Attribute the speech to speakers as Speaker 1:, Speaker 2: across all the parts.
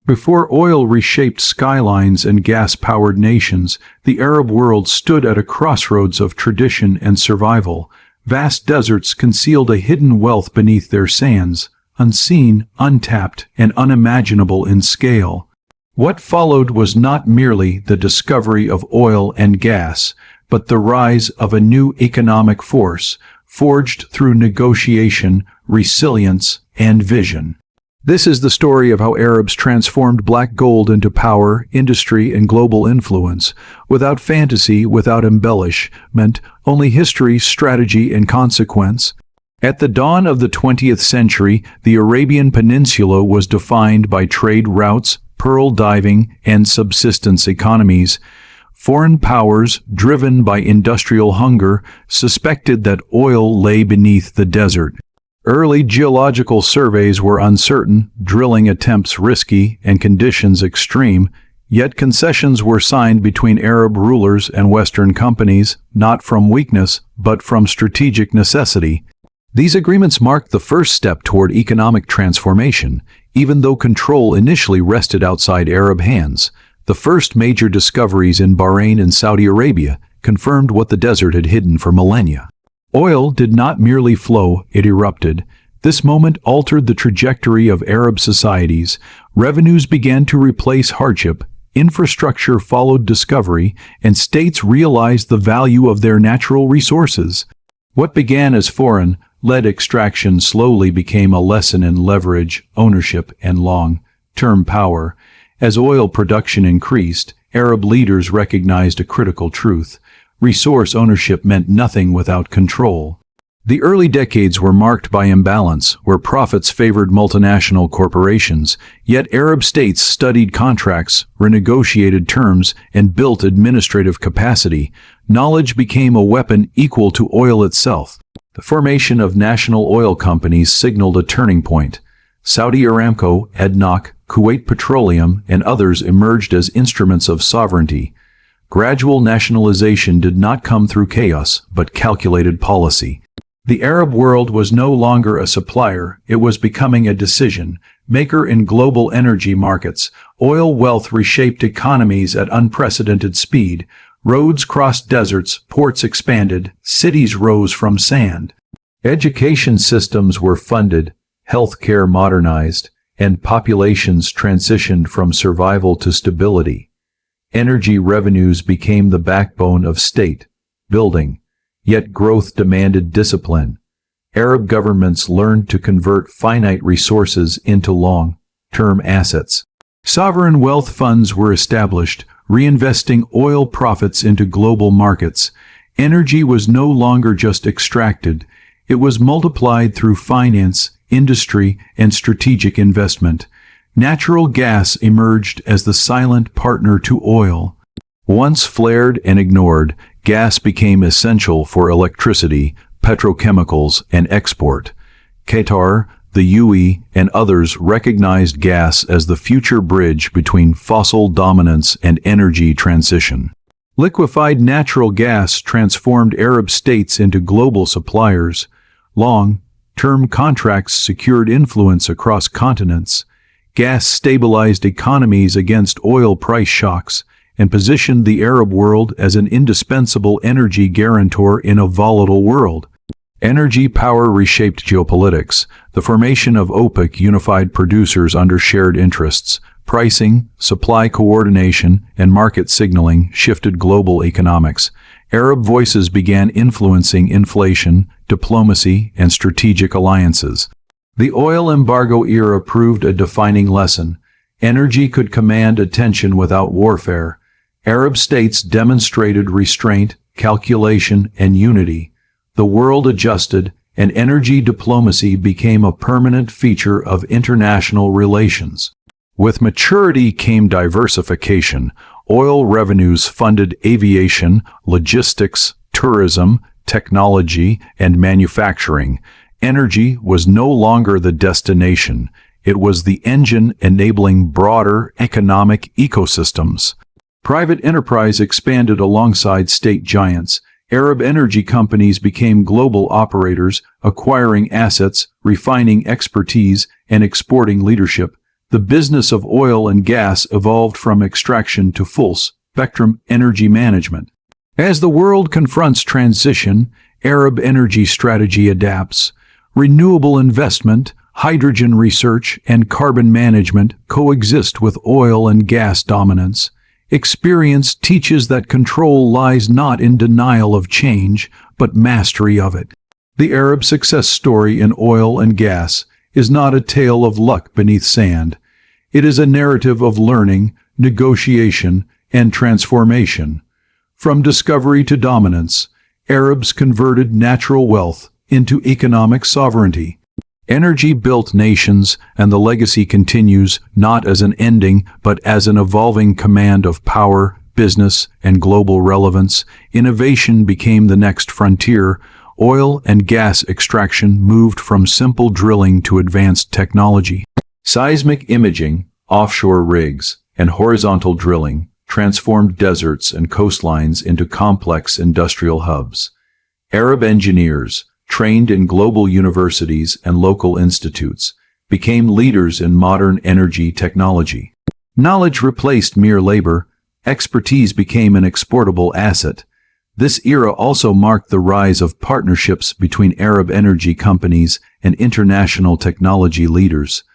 Speaker 1: Before oil reshaped skylines and gas-powered nations, the Arab world stood at a crossroads of tradition and survival. Vast deserts concealed a hidden wealth beneath their sands, unseen, untapped, and unimaginable in scale. What followed was not merely the discovery of oil and gas, but the rise of a new economic force, forged through negotiation, resilience, and vision. This is the story of how Arabs transformed black gold into power, industry, and global influence, without fantasy, without embellishment, only history, strategy, and consequence. At the dawn of the 20th century, the Arabian Peninsula was defined by trade routes, pearl diving, and subsistence economies. Foreign powers, driven by industrial hunger, suspected that oil lay beneath the desert. Early geological surveys were uncertain, drilling attempts risky, and conditions extreme, yet concessions were signed between Arab rulers and Western companies, not from weakness, but from strategic necessity. These agreements marked the first step toward economic transformation, even though control initially rested outside Arab hands. The first major discoveries in Bahrain and Saudi Arabia confirmed what the desert had hidden for millennia. Oil did not merely flow, it erupted. This moment altered the trajectory of Arab societies. Revenues began to replace hardship, infrastructure followed discovery, and states realized the value of their natural resources. What began as foreign-led extraction slowly became a lesson in leverage, ownership, and long-term power. As oil production increased, Arab leaders recognized a critical truth. Resource ownership meant nothing without control. The early decades were marked by imbalance, where profits favored multinational corporations, yet Arab states studied contracts, renegotiated terms, and built administrative capacity. Knowledge became a weapon equal to oil itself. The formation of national oil companies signaled a turning point. Saudi Aramco, ADNOC, Kuwait Petroleum, and others emerged as instruments of sovereignty. Gradual nationalization did not come through chaos, but calculated policy. The Arab world was no longer a supplier, it was becoming a decision-maker in global energy markets. Oil wealth reshaped economies at unprecedented speed. Roads crossed deserts, ports expanded, cities rose from sand. Education systems were funded, healthcare modernized, and populations transitioned from survival to stability. Energy revenues became the backbone of state building, yet growth demanded discipline. Arab governments learned to convert finite resources into long-term assets. Sovereign wealth funds were established, reinvesting oil profits into global markets. Energy was no longer just extracted, it was multiplied through finance, industry, and strategic investment. Natural gas emerged as the silent partner to oil. Once flared and ignored, gas became essential for electricity, petrochemicals, and export. Qatar, the UAE, and others recognized gas as the future bridge between fossil dominance and energy transition. Liquefied natural gas transformed Arab states into global suppliers. Long-term contracts secured influence across continents. Gas stabilized economies against oil price shocks and positioned the Arab world as an indispensable energy guarantor in a volatile world. Energy power reshaped geopolitics. The formation of OPEC unified producers under shared interests. Pricing, supply coordination, and market signaling shifted global economics. Arab voices began influencing inflation, diplomacy, and strategic alliances. The oil embargo era proved a defining lesson. Energy could command attention without warfare. Arab states demonstrated restraint, calculation, and unity. The world adjusted, and energy diplomacy became a permanent feature of international relations. With maturity came diversification. Oil revenues funded aviation, logistics, tourism, technology, and manufacturing. Energy was no longer the destination. It was the engine enabling broader economic ecosystems. Private enterprise expanded alongside state giants. Arab energy companies became global operators, acquiring assets, refining expertise, and exporting leadership. The business of oil and gas evolved from extraction to full-spectrum energy management. As the world confronts transition, Arab energy strategy adapts. Renewable investment, hydrogen research, and carbon management coexist with oil and gas dominance. Experience teaches that control lies not in denial of change, but mastery of it. The Arab success story in oil and gas is not a tale of luck beneath sand. It is a narrative of learning, negotiation, and transformation. From discovery to dominance, Arabs converted natural wealth into economic sovereignty. Energy built nations, and the legacy continues not as an ending but as an evolving command of power, business, and global relevance. Innovation became the next frontier. Oil and gas extraction moved from simple drilling to advanced technology. Seismic imaging, offshore rigs, and horizontal drilling transformed deserts and coastlines into complex industrial hubs. Arab engineers, trained in global universities and local institutes, became leaders in modern energy technology. Knowledge replaced mere labor. Expertise became an exportable asset. This era also marked the rise of partnerships between Arab energy companies and international technology leaders.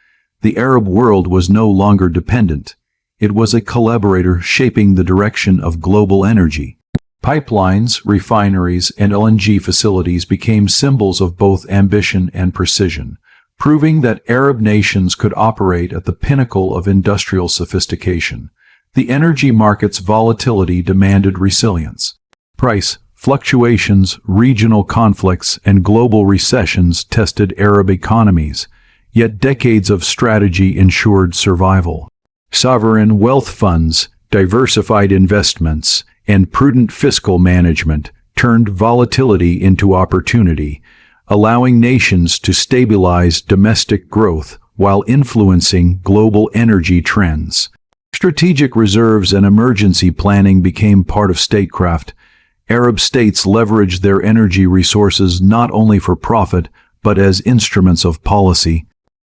Speaker 1: The Arab world was no longer dependent. It was a collaborator shaping the direction of global energy. Pipelines, refineries, and LNG facilities became symbols of both ambition and precision, proving that Arab nations could operate at the pinnacle of industrial sophistication. The energy market's volatility demanded resilience. Price fluctuations, regional conflicts, and global recessions tested Arab economies, yet decades of strategy ensured survival. Sovereign wealth funds, diversified investments, and prudent fiscal management turned volatility into opportunity, allowing nations to stabilize domestic growth while influencing global energy trends. Strategic reserves and emergency planning became part of statecraft. Arab states leveraged their energy resources not only for profit, but as instruments of policy.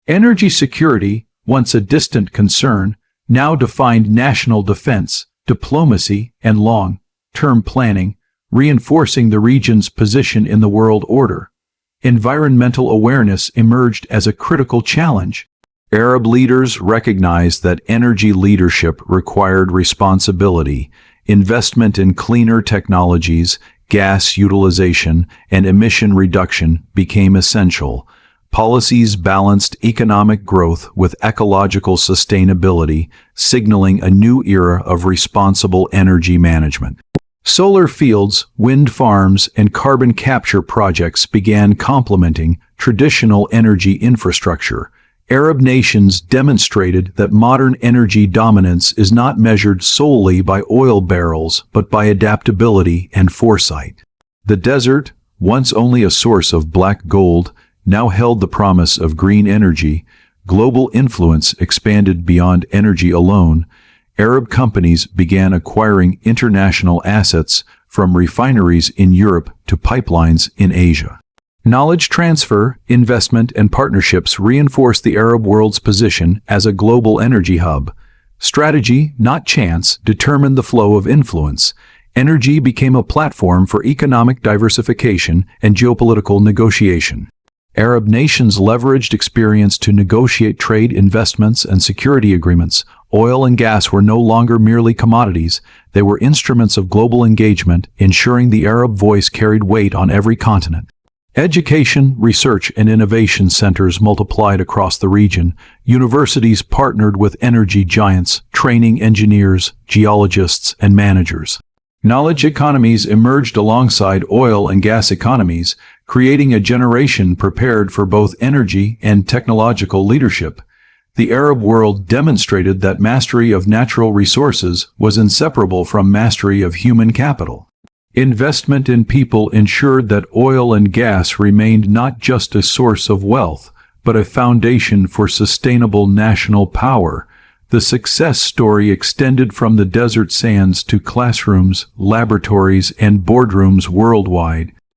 Speaker 1: Energy security, once a distant concern, now defined national defense, diplomacy, and long-term planning, reinforcing the region's position in the world order. Environmental awareness emerged as a critical challenge. Arab leaders recognized that energy leadership required responsibility. Investment in cleaner technologies, gas utilization, and emission reduction became essential. Policies balanced economic growth with ecological sustainability, signaling a new era of responsible energy management. Solar fields, wind farms, and carbon capture projects began complementing traditional energy infrastructure. Arab nations demonstrated that modern energy dominance is not measured solely by oil barrels but by adaptability and foresight. The desert, once only a source of black gold, now held the promise of green energy. Global influence expanded beyond energy alone. Arab companies began acquiring international assets, from refineries in Europe to pipelines in Asia. Knowledge transfer, investment, and partnerships reinforced the Arab world's position as a global energy hub. Strategy, not chance, determined the flow of influence. Energy became a platform for economic diversification and geopolitical negotiation. Arab nations leveraged experience to negotiate trade, investments, and security agreements. Oil and gas were no longer merely commodities. They were instruments of global engagement, ensuring the Arab voice carried weight on every continent. Education, research, and innovation centers multiplied across the region. Universities partnered with energy giants, training engineers, geologists, and managers. Knowledge economies emerged alongside oil and gas economies, creating a generation prepared for both energy and technological leadership. The Arab world demonstrated that mastery of natural resources was inseparable from mastery of human capital. Investment in people ensured that oil and gas remained not just a source of wealth, but a foundation for sustainable national power. The success story extended from the desert sands to classrooms, laboratories, and boardrooms worldwide.